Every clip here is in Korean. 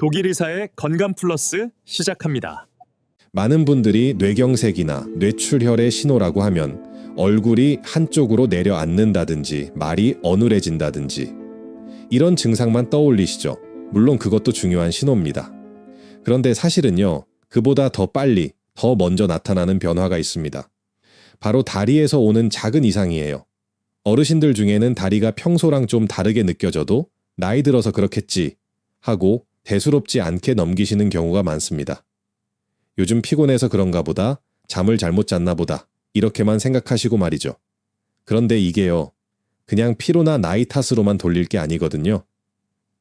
독일 의사의 건강 플러스 시작합니다. 많은 분들이 뇌경색이나 뇌출혈의 신호라고 하면 얼굴이 한쪽으로 내려앉는다든지 말이 어눌해진다든지 이런 증상만 떠올리시죠. 물론 그것도 중요한 신호입니다. 그런데 사실은요, 그보다 더 빨리, 더 먼저 나타나는 변화가 있습니다. 바로 다리에서 오는 작은 이상이에요. 어르신들 중에는 다리가 평소랑 좀 다르게 느껴져도 나이 들어서 그렇겠지 하고 대수롭지 않게 넘기시는 경우가 많습니다. 요즘 피곤해서 그런가 보다, 잠을 잘못 잤나 보다 이렇게만 생각하시고 말이죠. 그런데 이게요, 그냥 피로나 나이 탓으로만 돌릴 게 아니거든요.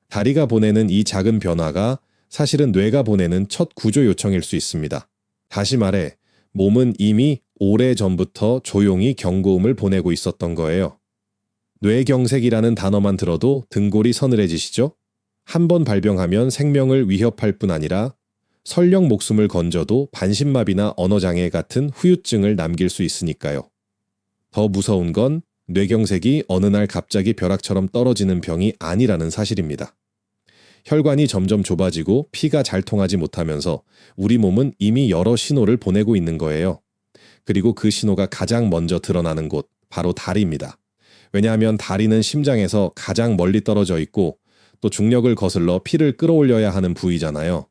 다리가 보내는 이 작은 변화가 사실은 뇌가 보내는 첫 구조 요청일 수 있습니다. 다시 말해, 몸은 이미 오래전부터 조용히 경고음을 보내고 있었던 거예요. 뇌경색이라는 단어만 들어도 등골이 서늘해지시죠? 한 번 발병하면 생명을 위협할 뿐 아니라 설령 목숨을 건져도 반신마비나 언어장애 같은 후유증을 남길 수 있으니까요. 더 무서운 건 뇌경색이 어느 날 갑자기 벼락처럼 떨어지는 병이 아니라는 사실입니다. 혈관이 점점 좁아지고 피가 잘 통하지 못하면서 우리 몸은 이미 여러 신호를 보내고 있는 거예요. 그리고 그 신호가 가장 먼저 드러나는 곳, 바로 다리입니다. 왜냐하면 다리는 심장에서 가장 멀리 떨어져 있고 또 중력을 거슬러 피를 끌어올려야 하는 부위잖아요.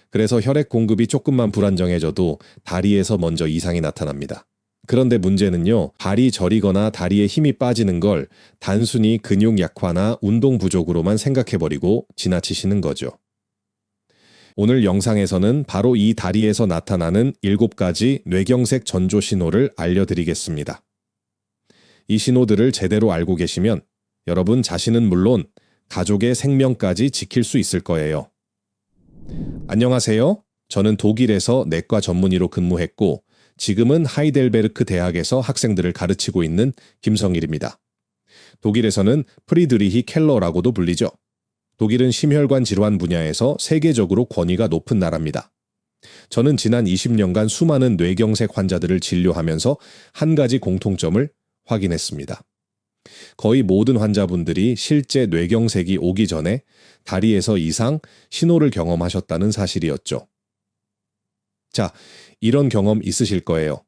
그래서 혈액 공급이 조금만 불안정해져도 다리에서 먼저 이상이 나타납니다. 그런데 문제는요, 발이 저리거나 다리에 힘이 빠지는 걸 단순히 근육 약화나 운동 부족으로만 생각해버리고 지나치시는 거죠. 오늘 영상에서는 바로 이 다리에서 나타나는 7가지 뇌경색 전조 신호를 알려드리겠습니다. 이 신호들을 제대로 알고 계시면 여러분 자신은 물론 가족의 생명까지 지킬 수 있을 거예요. 안녕하세요. 저는 독일에서 내과 전문의로 근무했고 지금은 하이델베르크 대학에서 학생들을 가르치고 있는 김성일입니다. 독일에서는 프리드리히 켈러라고도 불리죠. 독일은 심혈관 질환 분야에서 세계적으로 권위가 높은 나라입니다. 저는 지난 20년간 수많은 뇌경색 환자들을 진료하면서 한 가지 공통점을 확인했습니다. 거의 모든 환자분들이 실제 뇌경색이 오기 전에 다리에서 이상, 신호를 경험하셨다는 사실이었죠. 자, 이런 경험 있으실 거예요.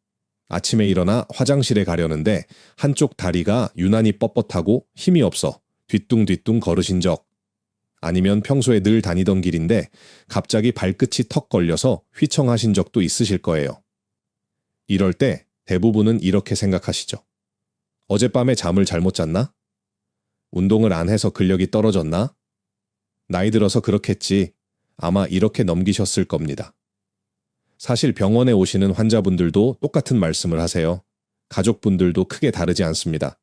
아침에 일어나 화장실에 가려는데 한쪽 다리가 유난히 뻣뻣하고 힘이 없어 뒤뚱뒤뚱 걸으신 적, 아니면 평소에 늘 다니던 길인데 갑자기 발끝이 턱 걸려서 휘청하신 적도 있으실 거예요. 이럴 때 대부분은 이렇게 생각하시죠. 어젯밤에 잠을 잘못 잤나? 운동을 안 해서 근력이 떨어졌나? 나이 들어서 그렇겠지. 아마 이렇게 넘기셨을 겁니다. 사실 병원에 오시는 환자분들도 똑같은 말씀을 하세요. 가족분들도 크게 다르지 않습니다.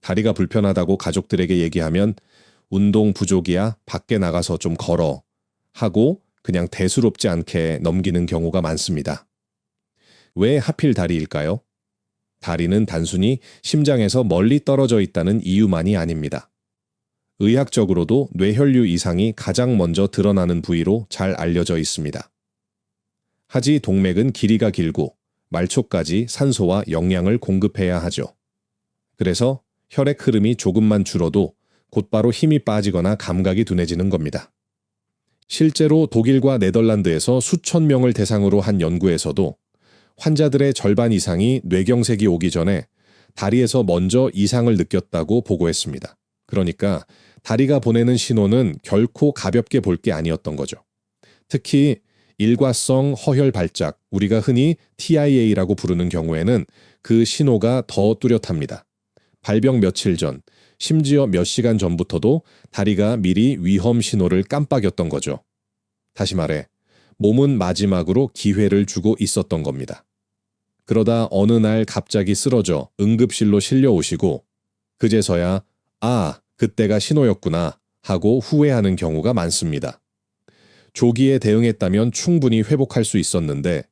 다리가 불편하다고 가족들에게 얘기하면 운동 부족이야, 밖에 나가서 좀 걸어 하고 그냥 대수롭지 않게 넘기는 경우가 많습니다. 왜 하필 다리일까요? 다리는 단순히 심장에서 멀리 떨어져 있다는 이유만이 아닙니다. 의학적으로도 뇌혈류 이상이 가장 먼저 드러나는 부위로 잘 알려져 있습니다. 하지 동맥은 길이가 길고 말초까지 산소와 영양을 공급해야 하죠. 그래서 혈액 흐름이 조금만 줄어도 곧바로 힘이 빠지거나 감각이 둔해지는 겁니다. 실제로 독일과 네덜란드에서 수천 명을 대상으로 한 연구에서도 환자들의 절반 이상이 뇌경색이 오기 전에 다리에서 먼저 이상을 느꼈다고 보고했습니다. 그러니까 다리가 보내는 신호는 결코 가볍게 볼 게 아니었던 거죠. 특히 일과성 허혈 발작, 우리가 흔히 TIA라고 부르는 경우에는 그 신호가 더 뚜렷합니다. 발병 며칠 전, 심지어 몇 시간 전부터도 다리가 미리 위험 신호를 깜빡였던 거죠. 다시 말해, 몸은 마지막으로 기회를 주고 있었던 겁니다. 그러다 어느 날 갑자기 쓰러져 응급실로 실려오시고 그제서야 아, 그때가 신호였구나 하고 후회하는 경우가 많습니다. 조기에 대응했다면 충분히 회복할 수 있었는데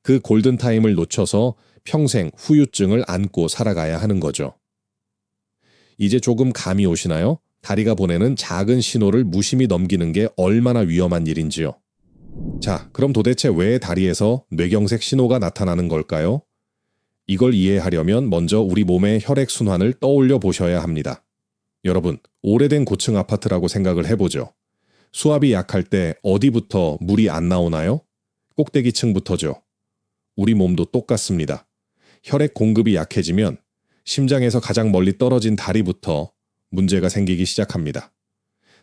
그 골든타임을 놓쳐서 평생 후유증을 안고 살아가야 하는 거죠. 이제 조금 감이 오시나요? 다리가 보내는 작은 신호를 무심히 넘기는 게 얼마나 위험한 일인지요. 자, 그럼 도대체 왜 다리에서 뇌경색 신호가 나타나는 걸까요? 이걸 이해하려면 먼저 우리 몸의 혈액순환을 떠올려 보셔야 합니다. 여러분, 오래된 고층 아파트라고 생각을 해보죠. 수압이 약할 때 어디부터 물이 안 나오나요? 꼭대기층부터죠. 우리 몸도 똑같습니다. 혈액 공급이 약해지면 심장에서 가장 멀리 떨어진 다리부터 문제가 생기기 시작합니다.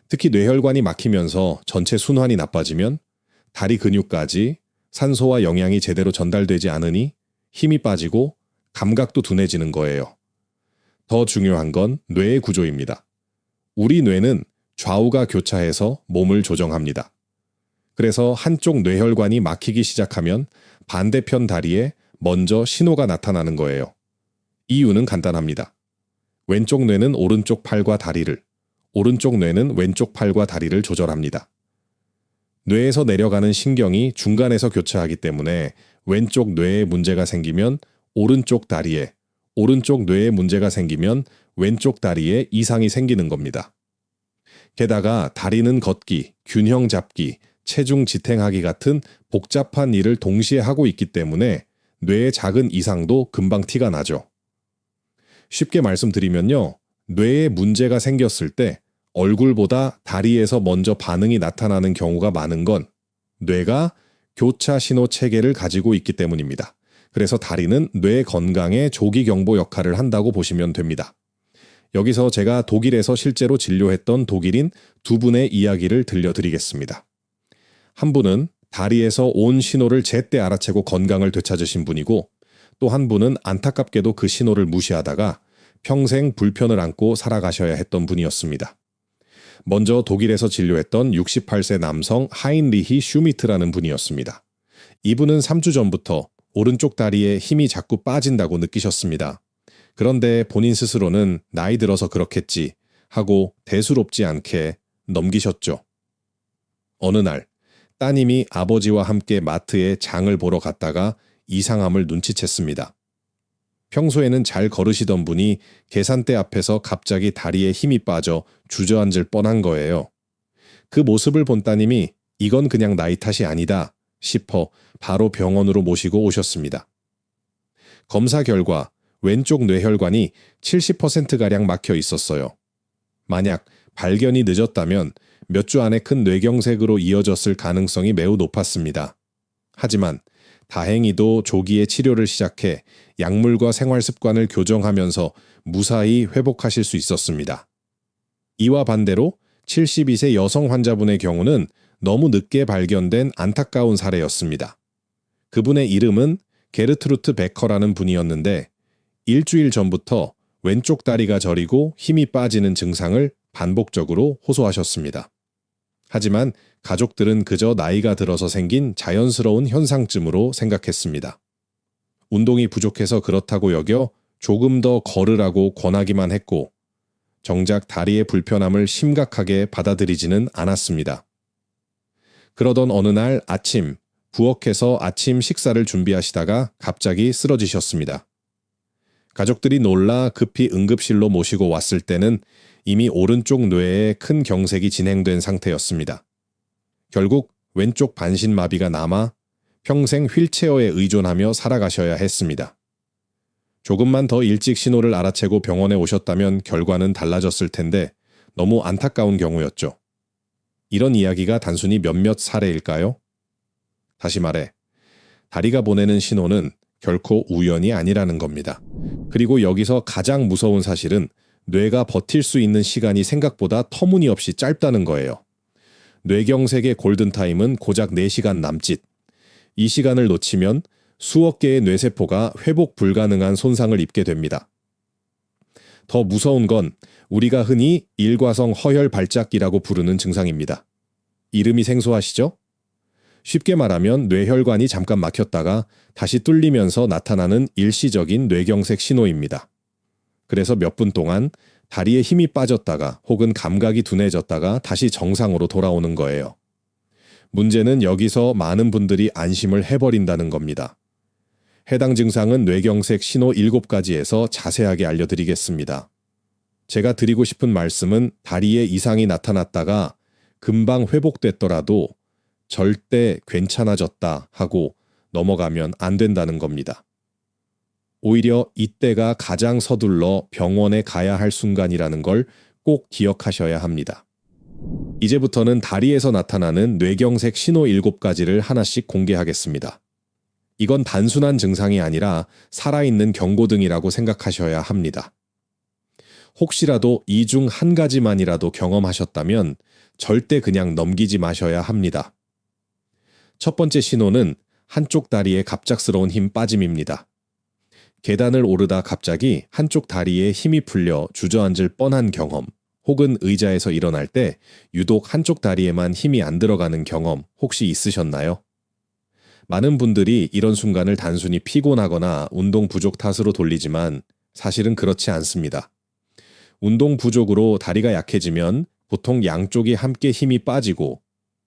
특히 뇌혈관이 막히면서 전체 순환이 나빠지면 다리 근육까지 산소와 영양이 제대로 전달되지 않으니 힘이 빠지고 감각도 둔해지는 거예요. 더 중요한 건 뇌의 구조입니다. 우리 뇌는 좌우가 교차해서 몸을 조정합니다. 그래서 한쪽 뇌혈관이 막히기 시작하면 반대편 다리에 먼저 신호가 나타나는 거예요. 이유는 간단합니다. 왼쪽 뇌는 오른쪽 팔과 다리를, 오른쪽 뇌는 왼쪽 팔과 다리를 조절합니다. 뇌에서 내려가는 신경이 중간에서 교차하기 때문에 왼쪽 뇌에 문제가 생기면 오른쪽 다리에, 오른쪽 뇌에 문제가 생기면 왼쪽 다리에 이상이 생기는 겁니다. 게다가 다리는 걷기, 균형 잡기, 체중 지탱하기 같은 복잡한 일을 동시에 하고 있기 때문에 뇌의 작은 이상도 금방 티가 나죠. 쉽게 말씀드리면요. 뇌에 문제가 생겼을 때 얼굴보다 다리에서 먼저 반응이 나타나는 경우가 많은 건 뇌가 교차 신호 체계를 가지고 있기 때문입니다. 그래서 다리는 뇌 건강의 조기 경보 역할을 한다고 보시면 됩니다. 여기서 제가 독일에서 실제로 진료했던 독일인 두 분의 이야기를 들려드리겠습니다. 한 분은 다리에서 온 신호를 제때 알아채고 건강을 되찾으신 분이고 또 한 분은 안타깝게도 그 신호를 무시하다가 평생 불편을 안고 살아가셔야 했던 분이었습니다. 먼저 독일에서 진료했던 68세 남성 하인리히 슈미트라는 분이었습니다. 이분은 3주 전부터 오른쪽 다리에 힘이 자꾸 빠진다고 느끼셨습니다. 그런데 본인 스스로는 나이 들어서 그렇겠지 하고 대수롭지 않게 넘기셨죠. 어느 날 따님이 아버지와 함께 마트에 장을 보러 갔다가 이상함을 눈치챘습니다. 평소에는 잘 걸으시던 분이 계산대 앞에서 갑자기 다리에 힘이 빠져 주저앉을 뻔한 거예요. 그 모습을 본 따님이 이건 그냥 나이 탓이 아니다 싶어 바로 병원으로 모시고 오셨습니다. 검사 결과 왼쪽 뇌혈관이 70%가량 막혀 있었어요. 만약 발견이 늦었다면 몇 주 안에 큰 뇌경색으로 이어졌을 가능성이 매우 높았습니다. 하지만 다행히도 조기에 치료를 시작해 약물과 생활 습관을 교정하면서 무사히 회복하실 수 있었습니다. 이와 반대로 72세 여성 환자분의 경우는 너무 늦게 발견된 안타까운 사례였습니다. 그분의 이름은 게르트루트 베커라는 분이었는데 일주일 전부터 왼쪽 다리가 저리고 힘이 빠지는 증상을 반복적으로 호소하셨습니다. 하지만 가족들은 그저 나이가 들어서 생긴 자연스러운 현상쯤으로 생각했습니다. 운동이 부족해서 그렇다고 여겨 조금 더 걸으라고 권하기만 했고 정작 다리의 불편함을 심각하게 받아들이지는 않았습니다. 그러던 어느 날 아침 부엌에서 아침 식사를 준비하시다가 갑자기 쓰러지셨습니다. 가족들이 놀라 급히 응급실로 모시고 왔을 때는 이미 오른쪽 뇌에 큰 경색이 진행된 상태였습니다. 결국 왼쪽 반신마비가 남아 평생 휠체어에 의존하며 살아가셔야 했습니다. 조금만 더 일찍 신호를 알아채고 병원에 오셨다면 결과는 달라졌을 텐데 너무 안타까운 경우였죠. 이런 이야기가 단순히 몇몇 사례일까요? 다시 말해, 다리가 보내는 신호는 결코 우연이 아니라는 겁니다. 그리고 여기서 가장 무서운 사실은 뇌가 버틸 수 있는 시간이 생각보다 터무니없이 짧다는 거예요. 뇌경색의 골든타임은 고작 4시간 남짓. 이 시간을 놓치면 수억 개의 뇌세포가 회복 불가능한 손상을 입게 됩니다. 더 무서운 건 우리가 흔히 일과성 허혈 발작기라고 부르는 증상입니다. 이름이 생소하시죠? 쉽게 말하면 뇌혈관이 잠깐 막혔다가 다시 뚫리면서 나타나는 일시적인 뇌경색 신호입니다. 그래서 몇 분 동안 다리에 힘이 빠졌다가 혹은 감각이 둔해졌다가 다시 정상으로 돌아오는 거예요. 문제는 여기서 많은 분들이 안심을 해버린다는 겁니다. 해당 증상은 뇌경색 신호 7가지에서 자세하게 알려드리겠습니다. 제가 드리고 싶은 말씀은 다리에 이상이 나타났다가 금방 회복됐더라도 절대 괜찮아졌다 하고 넘어가면 안 된다는 겁니다. 오히려 이때가 가장 서둘러 병원에 가야 할 순간이라는 걸 꼭 기억하셔야 합니다. 이제부터는 다리에서 나타나는 뇌경색 신호 7가지를 하나씩 공개하겠습니다. 이건 단순한 증상이 아니라 살아있는 경고등이라고 생각하셔야 합니다. 혹시라도 이 중 한 가지만이라도 경험하셨다면 절대 그냥 넘기지 마셔야 합니다. 첫 번째 신호는 한쪽 다리에 갑작스러운 힘 빠짐입니다. 계단을 오르다 갑자기 한쪽 다리에 힘이 풀려 주저앉을 뻔한 경험, 혹은 의자에서 일어날 때 유독 한쪽 다리에만 힘이 안 들어가는 경험 혹시 있으셨나요? 많은 분들이 이런 순간을 단순히 피곤하거나 운동 부족 탓으로 돌리지만 사실은 그렇지 않습니다. 운동 부족으로 다리가 약해지면 보통 양쪽이 함께 힘이 빠지고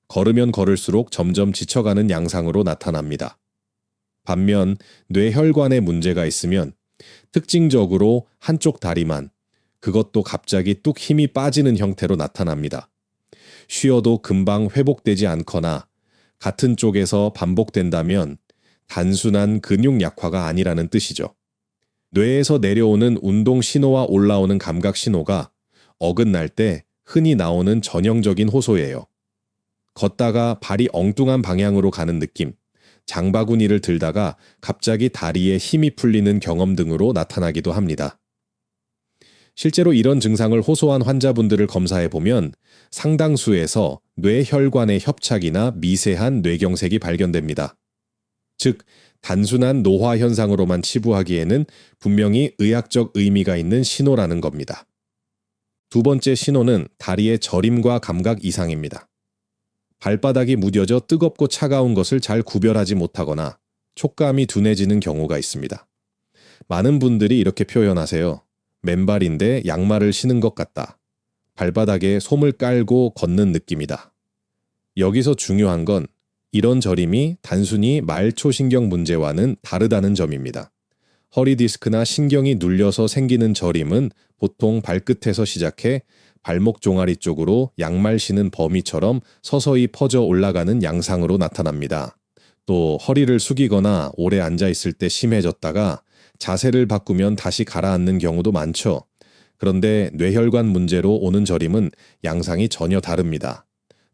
걸으면 걸을수록 점점 지쳐가는 양상으로 나타납니다. 반면 뇌혈관에 문제가 있으면 특징적으로 한쪽 다리만, 그것도 갑자기 뚝 힘이 빠지는 형태로 나타납니다. 쉬어도 금방 회복되지 않거나 같은 쪽에서 반복된다면 단순한 근육 약화가 아니라는 뜻이죠. 뇌에서 내려오는 운동 신호와 올라오는 감각 신호가 어긋날 때 흔히 나오는 전형적인 호소예요. 걷다가 발이 엉뚱한 방향으로 가는 느낌, 장바구니를 들다가 갑자기 다리에 힘이 풀리는 경험 등으로 나타나기도 합니다. 실제로 이런 증상을 호소한 환자분들을 검사해보면 상당수에서 뇌혈관의 협착이나 미세한 뇌경색이 발견됩니다. 즉, 단순한 노화 현상으로만 치부하기에는 분명히 의학적 의미가 있는 신호라는 겁니다. 두 번째 신호는 다리의 저림과 감각 이상입니다. 발바닥이 무뎌져 뜨겁고 차가운 것을 잘 구별하지 못하거나 촉감이 둔해지는 경우가 있습니다. 많은 분들이 이렇게 표현하세요. 맨발인데 양말을 신은 것 같다. 발바닥에 솜을 깔고 걷는 느낌이다. 여기서 중요한 건 이런 저림이 단순히 말초신경 문제와는 다르다는 점입니다. 허리 디스크나 신경이 눌려서 생기는 저림은 보통 발끝에서 시작해 발목 종아리 쪽으로 양말 신은 범위처럼 서서히 퍼져 올라가는 양상으로 나타납니다. 또 허리를 숙이거나 오래 앉아 있을 때 심해졌다가 자세를 바꾸면 다시 가라앉는 경우도 많죠. 그런데 뇌혈관 문제로 오는 저림은 양상이 전혀 다릅니다.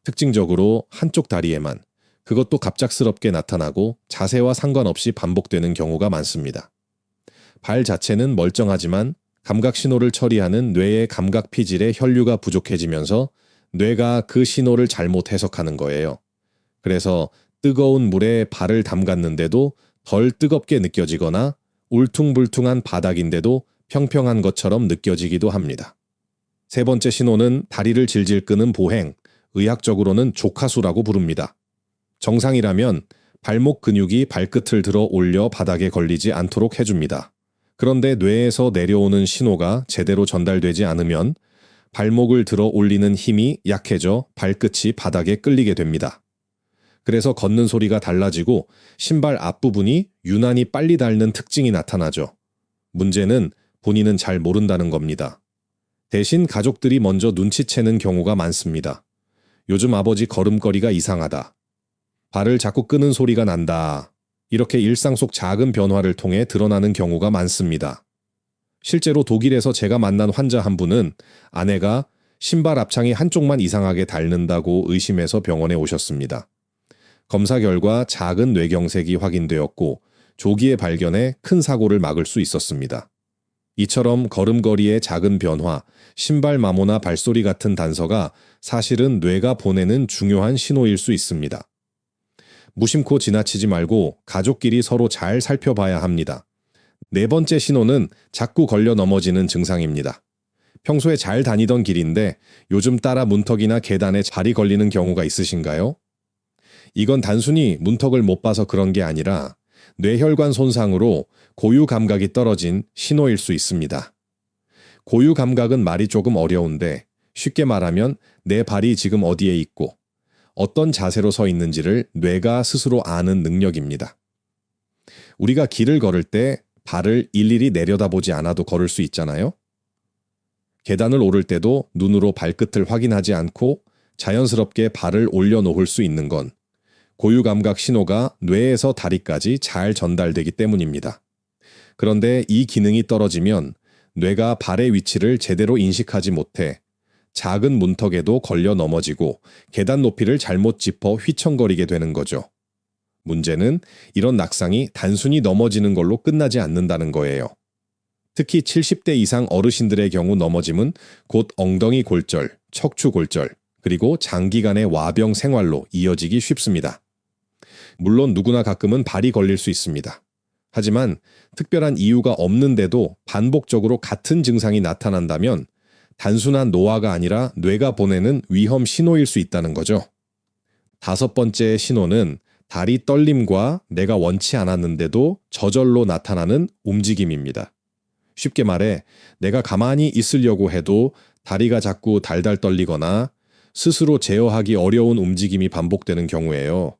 특징적으로 한쪽 다리에만, 그것도 갑작스럽게 나타나고 자세와 상관없이 반복되는 경우가 많습니다. 발 자체는 멀쩡하지만 감각 신호를 처리하는 뇌의 감각 피질에 혈류가 부족해지면서 뇌가 그 신호를 잘못 해석하는 거예요. 그래서 뜨거운 물에 발을 담갔는데도 덜 뜨겁게 느껴지거나 울퉁불퉁한 바닥인데도 평평한 것처럼 느껴지기도 합니다. 세 번째 신호는 다리를 질질 끄는 보행, 의학적으로는 조카수라고 부릅니다. 정상이라면 발목 근육이 발끝을 들어 올려 바닥에 걸리지 않도록 해줍니다. 그런데 뇌에서 내려오는 신호가 제대로 전달되지 않으면 발목을 들어 올리는 힘이 약해져 발끝이 바닥에 끌리게 됩니다. 그래서 걷는 소리가 달라지고 신발 앞부분이 유난히 빨리 닳는 특징이 나타나죠. 문제는 본인은 잘 모른다는 겁니다. 대신 가족들이 먼저 눈치채는 경우가 많습니다. 요즘 아버지 걸음걸이가 이상하다. 발을 자꾸 끄는 소리가 난다. 이렇게 일상 속 작은 변화를 통해 드러나는 경우가 많습니다. 실제로 독일에서 제가 만난 환자 한 분은 아내가 신발 앞창이 한쪽만 이상하게 닳는다고 의심해서 병원에 오셨습니다. 검사 결과 작은 뇌경색이 확인되었고 조기에 발견해 큰 사고를 막을 수 있었습니다. 이처럼 걸음걸이의 작은 변화, 신발 마모나 발소리 같은 단서가 사실은 뇌가 보내는 중요한 신호일 수 있습니다. 무심코 지나치지 말고 가족끼리 서로 잘 살펴봐야 합니다. 네 번째 신호는 자꾸 걸려 넘어지는 증상입니다. 평소에 잘 다니던 길인데 요즘 따라 문턱이나 계단에 발이 걸리는 경우가 있으신가요? 이건 단순히 문턱을 못 봐서 그런 게 아니라 뇌혈관 손상으로 고유 감각이 떨어진 신호일 수 있습니다. 고유 감각은 말이 조금 어려운데 쉽게 말하면 내 발이 지금 어디에 있고 어떤 자세로 서 있는지를 뇌가 스스로 아는 능력입니다. 우리가 길을 걸을 때 발을 일일이 내려다보지 않아도 걸을 수 있잖아요. 계단을 오를 때도 눈으로 발끝을 확인하지 않고 자연스럽게 발을 올려놓을 수 있는 건 고유 감각 신호가 뇌에서 다리까지 잘 전달되기 때문입니다. 그런데 이 기능이 떨어지면 뇌가 발의 위치를 제대로 인식하지 못해 작은 문턱에도 걸려 넘어지고 계단 높이를 잘못 짚어 휘청거리게 되는 거죠. 문제는 이런 낙상이 단순히 넘어지는 걸로 끝나지 않는다는 거예요. 특히 70대 이상 어르신들의 경우 넘어짐은 곧 엉덩이 골절, 척추 골절, 그리고 장기간의 와병 생활로 이어지기 쉽습니다. 물론 누구나 가끔은 발이 걸릴 수 있습니다. 하지만 특별한 이유가 없는데도 반복적으로 같은 증상이 나타난다면 단순한 노화가 아니라 뇌가 보내는 위험 신호일 수 있다는 거죠. 5번째 신호는 다리 떨림과 내가 원치 않았는데도 저절로 나타나는 움직임입니다. 쉽게 말해 내가 가만히 있으려고 해도 다리가 자꾸 달달 떨리거나 스스로 제어하기 어려운 움직임이 반복되는 경우예요.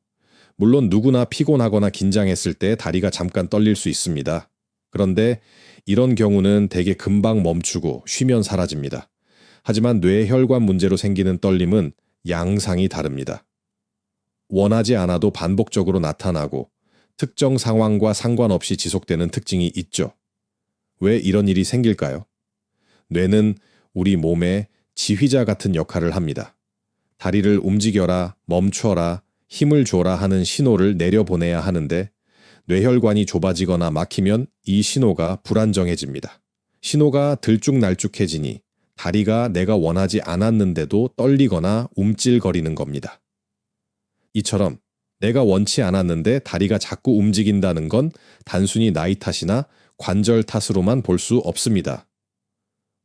물론 누구나 피곤하거나 긴장했을 때 다리가 잠깐 떨릴 수 있습니다. 그런데 이런 경우는 대개 금방 멈추고 쉬면 사라집니다. 하지만 뇌혈관 문제로 생기는 떨림은 양상이 다릅니다. 원하지 않아도 반복적으로 나타나고 특정 상황과 상관없이 지속되는 특징이 있죠. 왜 이런 일이 생길까요? 뇌는 우리 몸의 지휘자 같은 역할을 합니다. 다리를 움직여라, 멈춰라, 힘을 줘라 하는 신호를 내려보내야 하는데 뇌혈관이 좁아지거나 막히면 이 신호가 불안정해집니다. 신호가 들쭉날쭉해지니 다리가 내가 원하지 않았는데도 떨리거나 움찔거리는 겁니다. 이처럼 내가 원치 않았는데 다리가 자꾸 움직인다는 건 단순히 나이 탓이나 관절 탓으로만 볼 수 없습니다.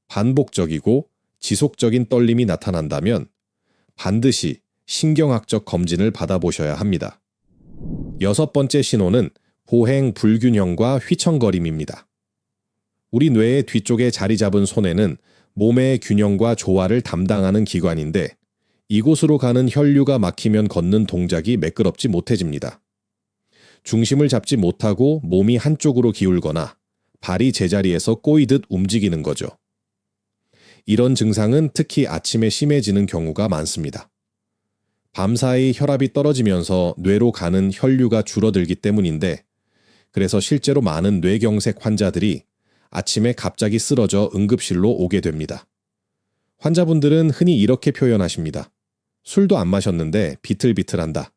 반복적이고 지속적인 떨림이 나타난다면 반드시 신경학적 검진을 받아보셔야 합니다. 6번째 신호는 보행 불균형과 휘청거림입니다. 우리 뇌의 뒤쪽에 자리 잡은 손에는 몸의 균형과 조화를 담당하는 기관인데 이곳으로 가는 혈류가 막히면 걷는 동작이 매끄럽지 못해집니다. 중심을 잡지 못하고 몸이 한쪽으로 기울거나 발이 제자리에서 꼬이듯 움직이는 거죠. 이런 증상은 특히 아침에 심해지는 경우가 많습니다. 밤사이 혈압이 떨어지면서 뇌로 가는 혈류가 줄어들기 때문인데 그래서 실제로 많은 뇌경색 환자들이 아침에 갑자기 쓰러져 응급실로 오게 됩니다. 환자분들은 흔히 이렇게 표현하십니다. 술도 안 마셨는데 비틀비틀한다.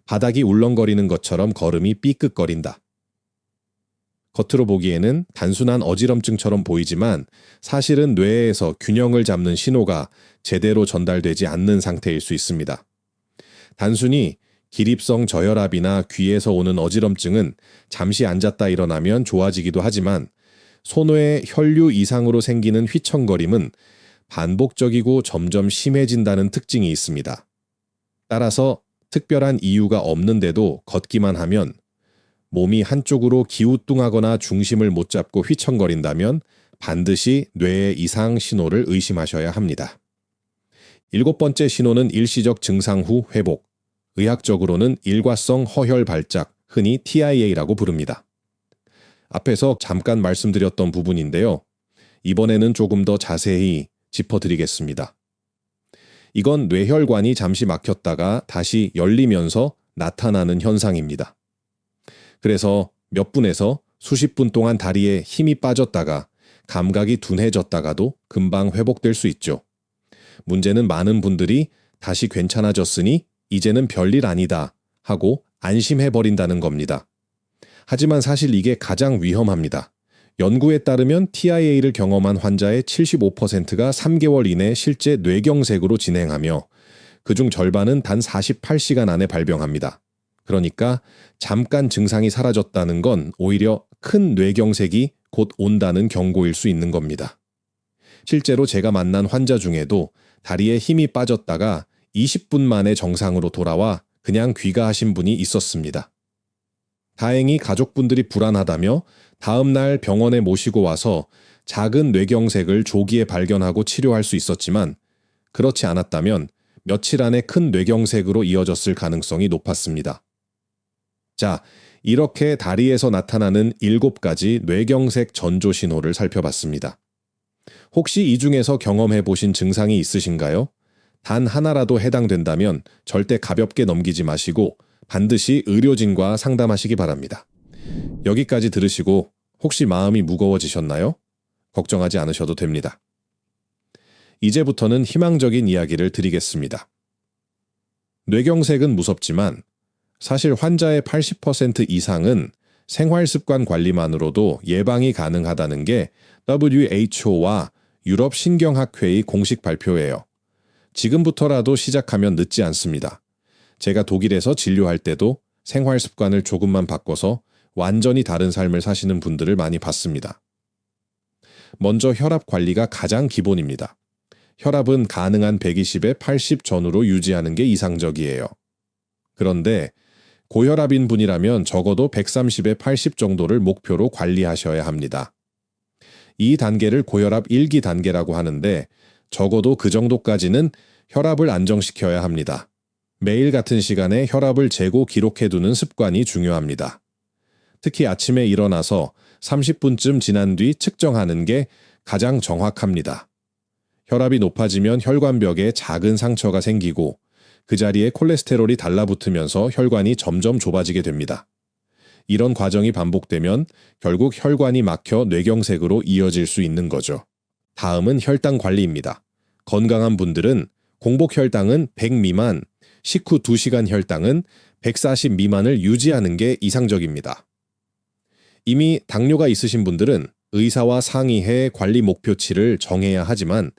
바닥이 울렁거리는 것처럼 걸음이 삐끗거린다. 겉으로 보기에는 단순한 어지럼증처럼 보이지만 사실은 뇌에서 균형을 잡는 신호가 제대로 전달되지 않는 상태일 수 있습니다. 단순히 기립성 저혈압이나 귀에서 오는 어지럼증은 잠시 앉았다 일어나면 좋아지기도 하지만 손의 혈류 이상으로 생기는 휘청거림은 반복적이고 점점 심해진다는 특징이 있습니다. 따라서 특별한 이유가 없는데도 걷기만 하면 몸이 한쪽으로 기우뚱하거나 중심을 못 잡고 휘청거린다면 반드시 뇌의 이상 신호를 의심하셔야 합니다. 7번째 신호는 일시적 증상 후 회복, 의학적으로는 일과성 허혈 발작, 흔히 TIA라고 부릅니다. 앞에서 잠깐 말씀드렸던 부분인데요. 이번에는 조금 더 자세히 짚어드리겠습니다. 이건 뇌혈관이 잠시 막혔다가 다시 열리면서 나타나는 현상입니다. 그래서 몇 분에서 수십 분 동안 다리에 힘이 빠졌다가 감각이 둔해졌다가도 금방 회복될 수 있죠. 문제는 많은 분들이 다시 괜찮아졌으니 이제는 별일 아니다 하고 안심해버린다는 겁니다. 하지만 사실 이게 가장 위험합니다. 연구에 따르면 TIA를 경험한 환자의 75%가 3개월 이내 실제 뇌경색으로 진행하며 그중 절반은 단 48시간 안에 발병합니다. 그러니까 잠깐 증상이 사라졌다는 건 오히려 큰 뇌경색이 곧 온다는 경고일 수 있는 겁니다. 실제로 제가 만난 환자 중에도 다리에 힘이 빠졌다가 20분 만에 정상으로 돌아와 그냥 귀가하신 분이 있었습니다. 다행히 가족분들이 불안하다며 다음 날 병원에 모시고 와서 작은 뇌경색을 조기에 발견하고 치료할 수 있었지만 그렇지 않았다면 며칠 안에 큰 뇌경색으로 이어졌을 가능성이 높았습니다. 자, 이렇게 다리에서 나타나는 7가지 뇌경색 전조 신호를 살펴봤습니다. 혹시 이 중에서 경험해 보신 증상이 있으신가요? 단 하나라도 해당된다면 절대 가볍게 넘기지 마시고 반드시 의료진과 상담하시기 바랍니다. 여기까지 들으시고 혹시 마음이 무거워지셨나요? 걱정하지 않으셔도 됩니다. 이제부터는 희망적인 이야기를 드리겠습니다. 뇌경색은 무섭지만 사실 환자의 80% 이상은 생활습관 관리만으로도 예방이 가능하다는 게 WHO와 유럽 신경학회의 공식 발표예요. 지금부터라도 시작하면 늦지 않습니다. 제가 독일에서 진료할 때도 생활습관을 조금만 바꿔서 완전히 다른 삶을 사시는 분들을 많이 봤습니다. 먼저 혈압 관리가 가장 기본입니다. 혈압은 가능한 120에 80 전후로 유지하는 게 이상적이에요. 그런데 고혈압인 분이라면 적어도 130에 80 정도를 목표로 관리하셔야 합니다. 이 단계를 고혈압 1기 단계라고 하는데 적어도 그 정도까지는 혈압을 안정시켜야 합니다. 매일 같은 시간에 혈압을 재고 기록해두는 습관이 중요합니다. 특히 아침에 일어나서 30분쯤 지난 뒤 측정하는 게 가장 정확합니다. 혈압이 높아지면 혈관벽에 작은 상처가 생기고 그 자리에 콜레스테롤이 달라붙으면서 혈관이 점점 좁아지게 됩니다. 이런 과정이 반복되면 결국 혈관이 막혀 뇌경색으로 이어질 수 있는 거죠. 다음은 혈당 관리입니다. 건강한 분들은 공복 혈당은 100 미만, 식후 2시간 혈당은 140 미만을 유지하는 게 이상적입니다. 이미 당뇨가 있으신 분들은 의사와 상의해 관리 목표치를 정해야 하지만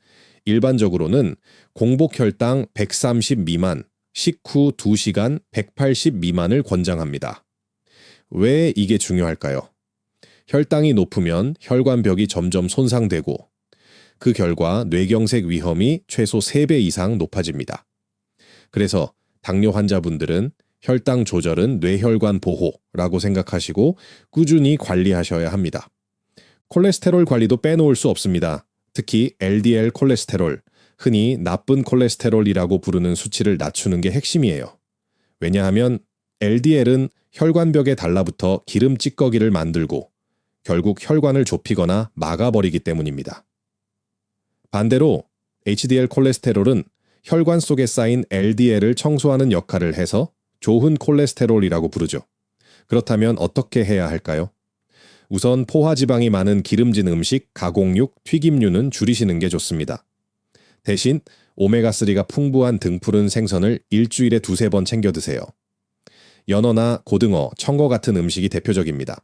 일반적으로는 공복 혈당 130 미만, 식후 2시간 180 미만을 권장합니다. 왜 이게 중요할까요? 혈당이 높으면 혈관벽이 점점 손상되고 그 결과 뇌경색 위험이 최소 3배 이상 높아집니다. 그래서 당뇨 환자분들은 혈당 조절은 뇌혈관 보호라고 생각하시고 꾸준히 관리하셔야 합니다. 콜레스테롤 관리도 빼놓을 수 없습니다. 특히 LDL 콜레스테롤, 흔히 나쁜 콜레스테롤이라고 부르는 수치를 낮추는 게 핵심이에요. 왜냐하면 LDL은 혈관벽에 달라붙어 기름 찌꺼기를 만들고 결국 혈관을 좁히거나 막아버리기 때문입니다. 반대로 HDL 콜레스테롤은 혈관 속에 쌓인 LDL을 청소하는 역할을 해서 좋은 콜레스테롤이라고 부르죠. 그렇다면 어떻게 해야 할까요? 우선 포화지방이 많은 기름진 음식, 가공육, 튀김류는 줄이시는 게 좋습니다. 대신 오메가3가 풍부한 등푸른 생선을 일주일에 2-3번 챙겨 드세요. 연어나 고등어, 청어 같은 음식이 대표적입니다.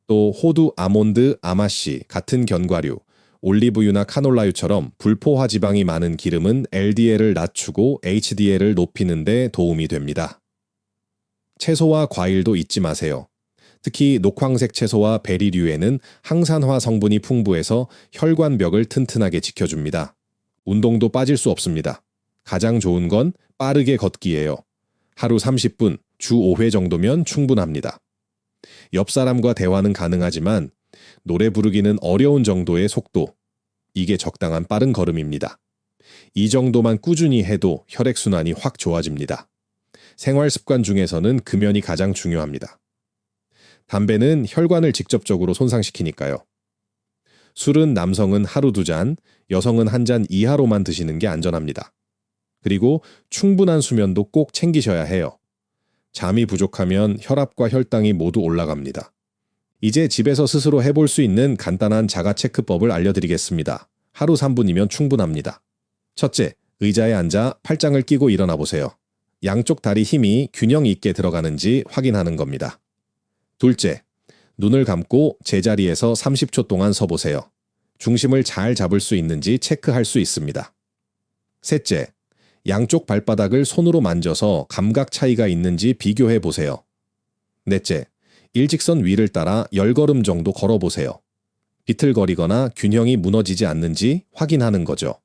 또 호두, 아몬드, 아마씨 같은 견과류, 올리브유나 카놀라유처럼 불포화 지방이 많은 기름은 LDL을 낮추고 HDL을 높이는 데 도움이 됩니다. 채소와 과일도 잊지 마세요. 특히 녹황색 채소와 베리류에는 항산화 성분이 풍부해서 혈관벽을 튼튼하게 지켜줍니다. 운동도 빠질 수 없습니다. 가장 좋은 건 빠르게 걷기예요. 하루 30분, 주 5회 정도면 충분합니다. 옆 사람과 대화는 가능하지만 노래 부르기는 어려운 정도의 속도, 이게 적당한 빠른 걸음입니다. 이 정도만 꾸준히 해도 혈액순환이 확 좋아집니다. 생활습관 중에서는 금연이 가장 중요합니다. 담배는 혈관을 직접적으로 손상시키니까요. 술은 남성은 하루 2잔, 여성은 1잔 이하로만 드시는 게 안전합니다. 그리고 충분한 수면도 꼭 챙기셔야 해요. 잠이 부족하면 혈압과 혈당이 모두 올라갑니다. 이제 집에서 스스로 해볼 수 있는 간단한 자가체크법을 알려드리겠습니다. 하루 3분이면 충분합니다. 첫째, 의자에 앉아 팔짱을 끼고 일어나 보세요. 양쪽 다리 힘이 균형 있게 들어가는지 확인하는 겁니다. 둘째, 눈을 감고 제자리에서 30초 동안 서보세요. 중심을 잘 잡을 수 있는지 체크할 수 있습니다. 셋째, 양쪽 발바닥을 손으로 만져서 감각 차이가 있는지 비교해 보세요. 넷째, 일직선 위를 따라 10걸음 정도 걸어보세요. 비틀거리거나 균형이 무너지지 않는지 확인하는 거죠.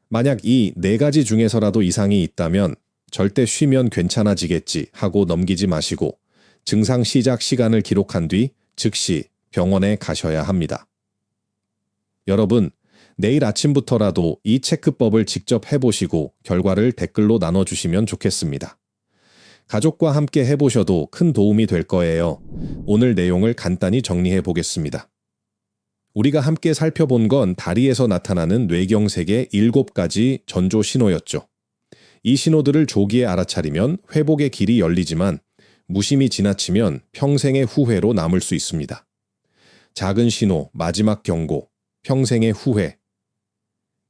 만약 이 4가지 중에서라도 이상이 있다면 절대 쉬면 괜찮아지겠지 하고 넘기지 마시고 증상 시작 시간을 기록한 뒤 즉시 병원에 가셔야 합니다. 여러분, 내일 아침부터라도 이 체크법을 직접 해보시고 결과를 댓글로 나눠주시면 좋겠습니다. 가족과 함께 해보셔도 큰 도움이 될 거예요. 오늘 내용을 간단히 정리해 보겠습니다. 우리가 함께 살펴본 건 다리에서 나타나는 뇌경색의 7가지 전조 신호였죠. 이 신호들을 조기에 알아차리면 회복의 길이 열리지만 무심히 지나치면 평생의 후회로 남을 수 있습니다. 작은 신호, 마지막 경고, 평생의 후회.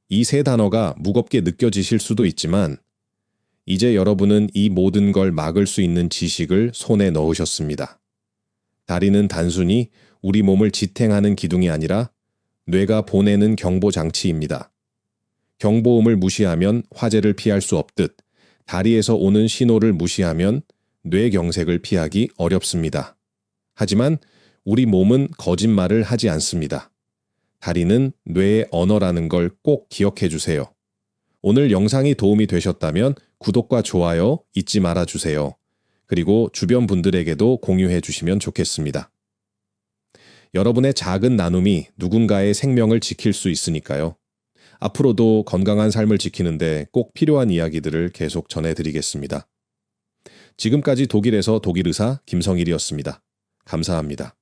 이 세 단어가 무겁게 느껴지실 수도 있지만 이제 여러분은 이 모든 걸 막을 수 있는 지식을 손에 넣으셨습니다. 다리는 단순히 우리 몸을 지탱하는 기둥이 아니라 뇌가 보내는 경보 장치입니다. 경보음을 무시하면 화재를 피할 수 없듯 다리에서 오는 신호를 무시하면 뇌경색을 피하기 어렵습니다. 하지만 우리 몸은 거짓말을 하지 않습니다. 다리는 뇌의 언어라는 걸 꼭 기억해 주세요. 오늘 영상이 도움이 되셨다면 구독과 좋아요 잊지 말아 주세요. 그리고 주변 분들에게도 공유해 주시면 좋겠습니다. 여러분의 작은 나눔이 누군가의 생명을 지킬 수 있으니까요. 앞으로도 건강한 삶을 지키는데 꼭 필요한 이야기들을 계속 전해드리겠습니다. 지금까지 독일에서 독일의사 김성일이었습니다. 감사합니다.